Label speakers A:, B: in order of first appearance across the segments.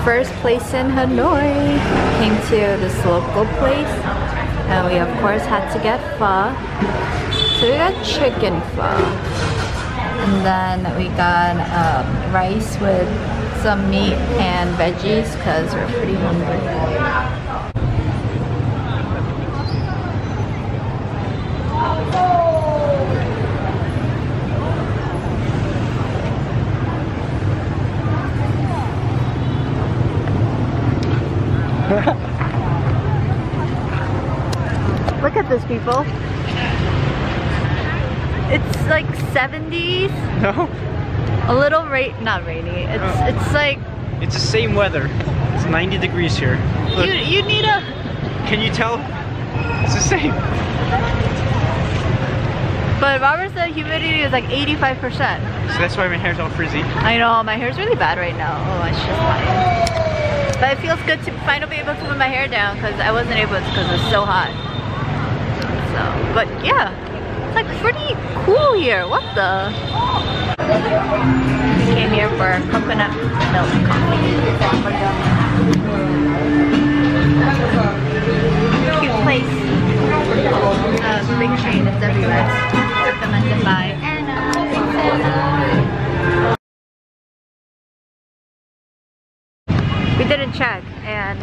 A: first place in Hanoi. Came to this local place and we of course had to get pho. So we got chicken pho. And then we got rice with some meat and veggies because we're pretty hungry. Look at this, people. It's like 70s.
B: No.
A: A little not rainy. It's like.
B: It's the same weather. It's 90 degrees here. Look.
A: You need a.
B: Can you tell? It's the same.
A: But Robert said humidity is like 85%.
B: So that's why my hair's all frizzy.
A: I know, my hair's really bad right now. Oh, it's just fine. But it feels good to finally be able to put my hair down because I wasn't able to because it's so hot. So, but yeah, it's like pretty cool here. What the? We came here for coconut milk coffee. Cute place. Big train, it's everywhere. Recommended by Anna. We didn't check and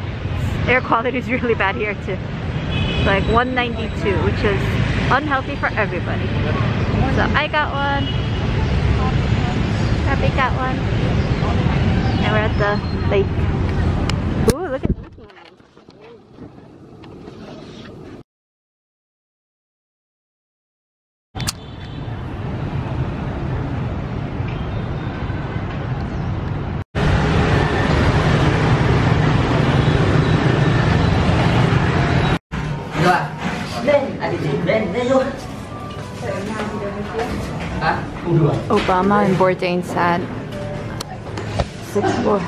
A: air quality is really bad here too. It's like 192, which is unhealthy for everybody. So I got one. Happy got one. And we're at the lake. Ooh, look at Mickey. Obama and Bourdain said 6th floor.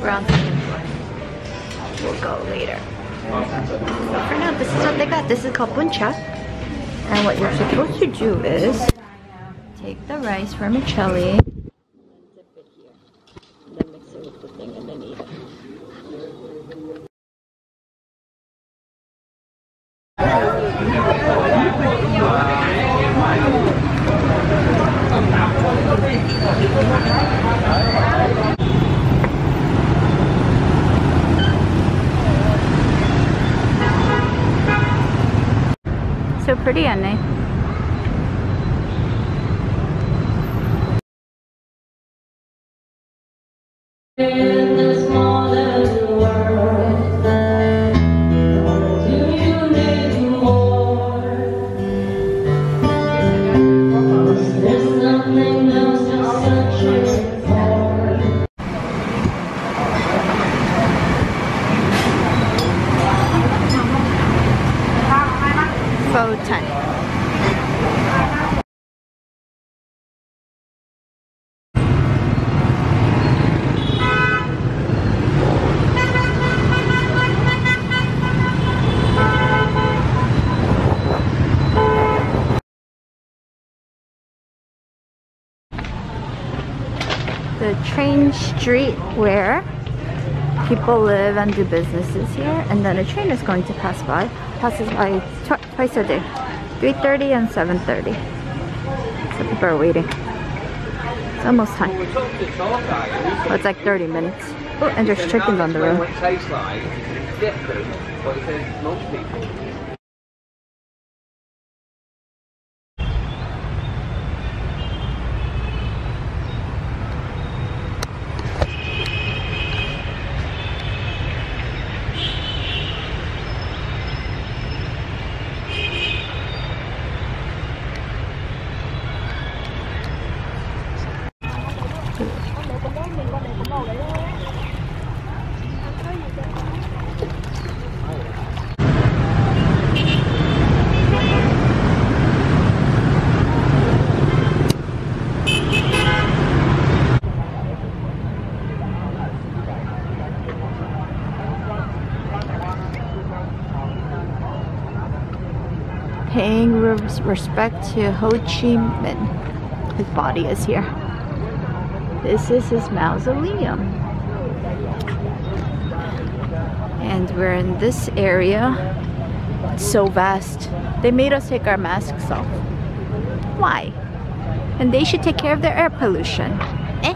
A: We're on 2nd floor. We'll go later. But for now, this is what they got. This is called buncha. And what you're supposed to do is take the rice vermicelli and dip it here. And then mix it with the thing and then eat it. So pretty, Anne. In this modern world, do you need more? There's nothing else to search for. Pho 10. The train street where people live and do businesses here, and then a train is going to passes by twice a day, 3:30 and 7:30. So people are waiting. It's almost time. Oh, it's like 30 minutes. Oh, and there's chickens on the road. Paying respect to Ho Chi Minh. His body is here. This is his mausoleum. And we're in this area. It's so vast. They made us take our masks off. Why? And they should take care of their air pollution. Eh?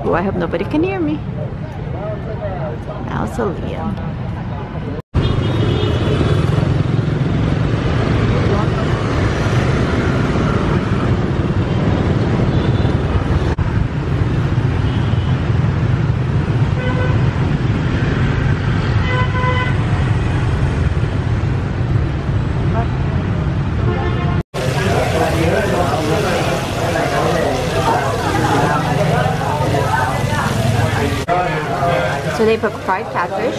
A: Oh, I hope nobody can hear me. Mausoleum. So they put fried catfish,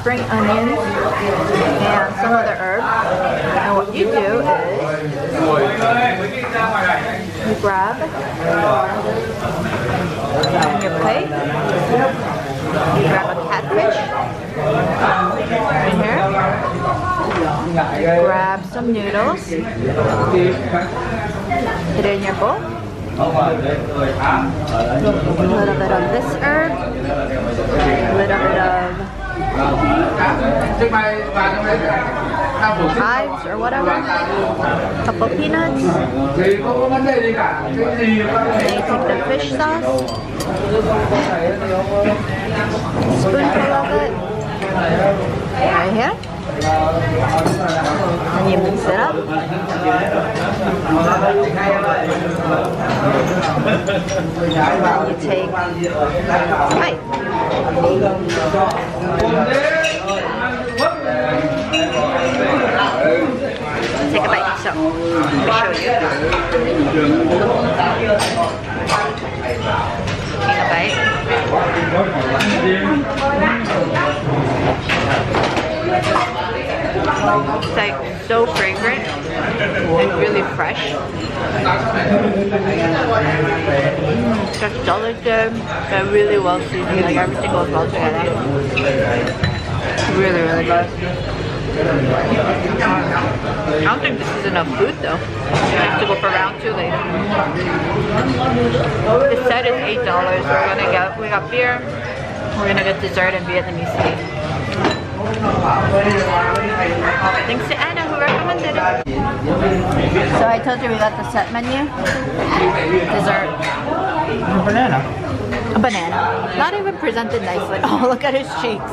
A: spring onions, and some other herbs. And what you do is you grab on your plate, you grab a catfish right here, grab some noodles, put it in your bowl. A little bit of this herb, a little bit of chives or whatever, a couple peanuts, and then you take the fish sauce, spoonful of it, right here. And you mix it up. And then you take a bite. Take a bite. So, let me show you. Take a bite. It's like so fragrant and really fresh. Just delicate, but really well seasoned. Like everything goes well together. Really, really good. I don't think this is enough food though. I have to go for round 2 later. The set is $8. We got beer. We're gonna get dessert and Vietnamese tea. Thanks to Anna who recommended it. So I told you we got the set menu. Dessert.
B: A banana.
A: A banana. Not even presented nicely. Oh, look at his cheeks.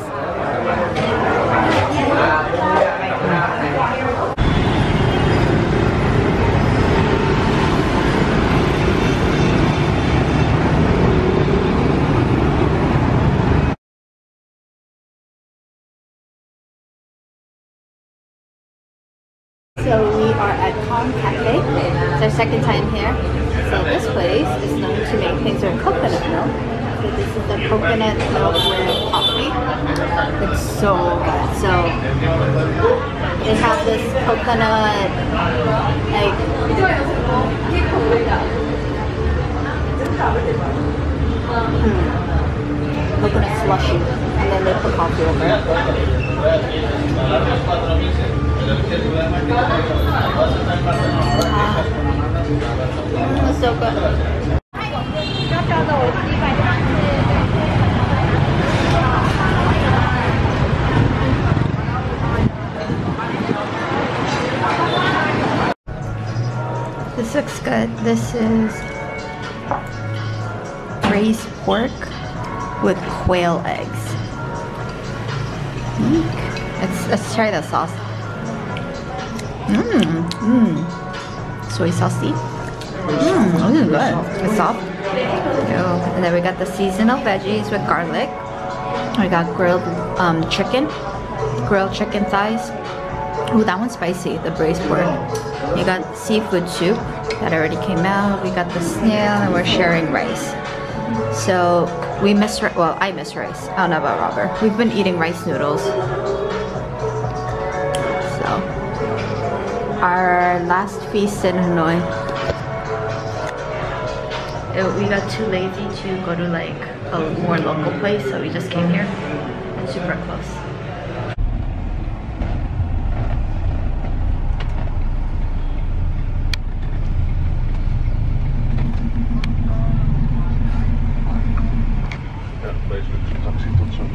A: So we are at HONK Cafe. It's our second time here. So this place is known to make things with coconut milk. So this is the coconut milk with coffee. It's so good. So they have this coconut like coconut slushy, and then they put coffee over it. It's so good. This looks good. This is braised pork with quail eggs. Let's try the sauce. Soy saucy. This is good. It's soft. And then we got the seasonal veggies with garlic. We got grilled chicken thighs. Ooh, that one's spicy, the braised pork. You got seafood soup that already came out. We got the snail, and we're sharing rice. So we miss, well, I miss rice. I don't know about Robert. We've been eating rice noodles. So our last feast in Hanoi. We got too lazy to go to like a more local place, so we just came here. It's super close.
C: Deze taxi tot zo'n